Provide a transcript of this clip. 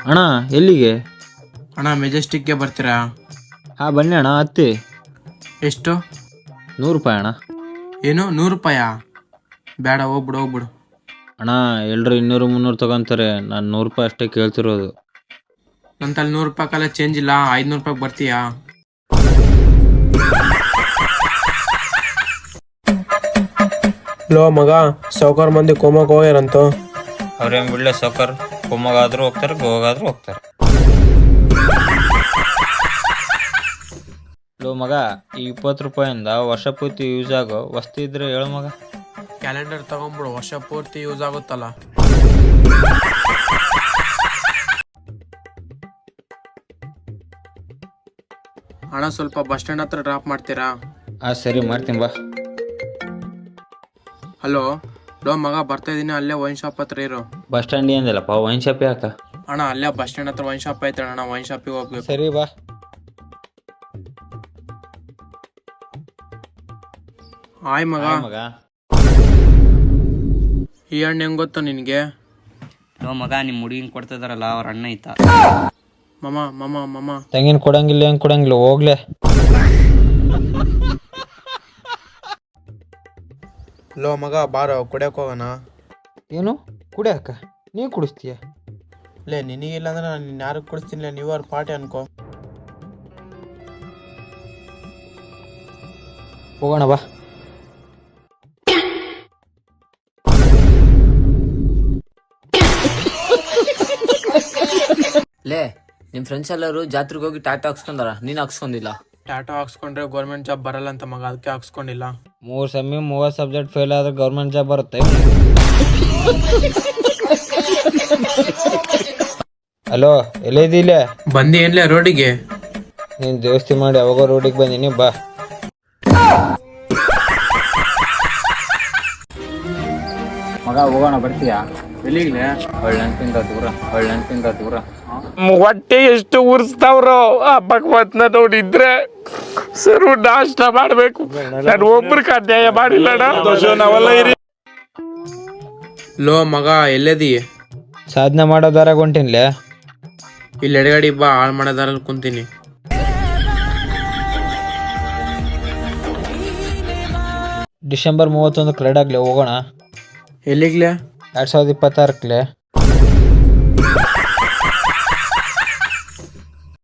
ಅಣ್ಣ ಎಲ್ಲಿಗೆ? ಅಣ್ಣ ಮೆಜೆಸ್ಟಿಕ್ಗೆ ಬರ್ತೀರಾ? ಹಾ ಬನ್ನಿ ಅಣ್ಣ, ಹತ್ತಿ. ಎಷ್ಟು? 100 ರೂಪಾಯಿ ಅಣ್ಣ. ಏನು 100 ರೂಪಾಯಾ? ಬೇಡ, ಹೋಗ್ಬಿಡು. ಅಣ್ಣ ಎಲ್ರು 200 300 ತಗೊಂತಾರೆ, ನಾನು 100 ರೂಪಾಯಿ ಅಷ್ಟೇ ಕೇಳ್ತಿರೋದು. ನನ್ನ ತಲೆ 100 ರೂಪಾಯಿ ಕಾಲ ಚೇಂಜ್ ಇಲ್ಲ, 500 ರೂಪಾಯಿ ಬರ್ತೀಯಾ? ಲೋ ಮಗ, ಸಾವುಕಾರ ಮಂದಿ ಕೋಮಕ್ಕೆ ಹೋಗ್ಯಾರಂತ. ಅವ್ರೇನು ಬಿಡ್ಲೆ ಸೌಕರ್, ಕೊಮ್ಮಗಾದ್ರೂ ಹೋಗ್ತಾರೆ, ಗೋವಾಗಾದ್ರೂ ಹೋಗ್ತಾರೆ. ಲೋ ಮಗ, ಈ 20 ರೂಪಾಯಿಂದ ವರ್ಷ ಪೂರ್ತಿ ಯೂಸ್ ಆಗೋ ವಸ್ತು ಇದ್ರೆ ಹೇಳು ಮಗ. ಕ್ಯಾಲೆಂಡರ್ ತಗೊಂಡ್ಬಿಡು, ವರ್ಷ ಪೂರ್ತಿ ಯೂಸ್ ಆಗುತ್ತಲ್ಲ. ಹಣ ಸ್ವಲ್ಪ ಬಸ್ ಸ್ಟ್ಯಾಂಡ್ ಹತ್ರ ಡ್ರಾಪ್ ಮಾಡ್ತೀರಾ? ಸರಿ ಮಾಡ್ತೀನಿ ಬಾ. ಹಲೋ, ಲೋ ಮಗ, ಬರ್ತಾ ಇದೀನಿ, ಅಲ್ಲೇ ವೈನ್ ಶಾಪ್ ಹತ್ರ ಇರು. ಬಸ್ ಸ್ಟ್ಯಾಂಡ್ ಏನಿಲ್ಲಪ್ಪ, ವೈನ್ ಶಾಪ್ ಯಾಕ? ಅಣ್ಣ ಅಲ್ಲೇ ಬಸ್ ಸ್ಟ್ಯಾಂಡ್ ಹತ್ರ ವೈನ್ ಶಾಪ್ ಐತೆ ಅಣ್ಣ, ವೈನ್ ಶಾಪಿಗೆ ಹೋಗ್ಬೇಕು. ಸರಿ ಬಾ. ಆಯ್ ಮಗ. ಮಗ ಈ ಹಣ್ಣು ಹೆಂಗ್ ಗೊತ್ತು ನಿನ್ಗೆ? ಲೋ ಮಗ, ನಿಮ್ಮ ಹುಡುಗಿನ ಕೊಡ್ತಿದಾರಲ್ಲ ಅವ್ರ ಅಣ್ಣ ಐತಾ? ಮಮ್ಮ ತಂಗಿನ ಕೊಡಂಗಿಲ್ಲ, ಹೆಂಗ್ ಕೊಡಂಗಿಲ್ಲ, ಹೋಗ್ಲೆ. ಲೋ ಮಗ, ಬಾರೋ ಕುಡಿಯಕ್ ಹೋಗೋಣ. ಏನು ಕುಡಿಯಾಕ? ನೀ ಕುಡಿಸ್ತೀಯ? ಲೇ, ನಿನಗಿಲ್ಲ ಅಂದ್ರೆ ನಾನು ಯಾರು ಕುಡಿಸ್ತೀನಿ, ನೀವ್ರ ಪಾರ್ಟಿ ಅನ್ಕೋ. ಹೋಗೋಣ ಬಾ. ಲೇ, ನಿಮ್ ಫ್ರೆಂಡ್ಸ್ ಎಲ್ಲರೂ ಜಾತ್ರೆಗೆ ಹೋಗಿ ಟಾಟಾ ಹಾಕ್ಸ್ಕೊಂಡಾರ, ನೀನ್ ಹಾಕ್ಸ್ಕೊಂಡಿಲ್ಲ. ಟಾಟಾ ಹಾಕ್ಸ್ಕೊಂಡ್ರೆ ಗೌರ್ಮೆಂಟ್ ಜಾಬ್ ಬರಲ್ಲ ಅಂತ ಮಗ, ಅದಕ್ಕೆ ಹಾಕ್ಸ್ಕೊಂಡಿಲ್ಲ. 3 ಸೆಮ್ಮಿ 30 ಸಬ್ಜೆಕ್ಟ್ ಫೇಲ್ ಆದ್ರೆ ಗೌರ್ಮೆಂಟ್ ಜಾಬ್ ಬರುತ್ತೆ. ಹಲೋ, ಎಲ್ಲಿದ್ದಿಲ್ಲ? ಬಂದಿ ಏನ್ಲೇ ರೋಡಿಗೆ? ನೀನ್ ದೋಸ್ತಿ ಮಾಡಿ ಅವಾಗ ರೋಡಿಗೆ ಬಂದೀನಿ, ಬಾ. ಮಗ ಹೋಗೋಣ, ಬರ್ತೀಯಾ? ಎಲ್ಲಿಗ್ಲೆ? ಒಳ್ಳೆನ್ಪಿಂದ ದೂರ. ಹೊಟ್ಟೆ ಎಷ್ಟು ಉರ್ಸ್ತಾವ್ರೋ ಆ ಭಗವತ್ನ ನೋಡಿದ್ರೆ ಸರು ನಾಷ್ಟ ಮಾಡ್ಬೇಕು. ನಾನು ಒಬ್ರಿಗೆ ಅನ್ಯಾಯ ಮಾಡಿಲ್ಲಣ್ಣ. ಲೋ ಮಗ, ಎಲ್ಲದಿ? ಸಾಧನೆ ಮಾಡೋದಾರ ಹೊಂಟಿನ್ಲೆ. ಇಲ್ಲಿ ಎಡಗಡಿ ಬಾ, ಹಾಳು ಮಾಡೋದಾರಲ್ಲಿ ಕುಂತೀನಿ. ಡಿಸೆಂಬರ್ 31 ಕ್ರೆಡ್ ಆಗ್ಲಿ, ಹೋಗೋಣ. ಎಲ್ಲಿಗ್ಲೆ? 2026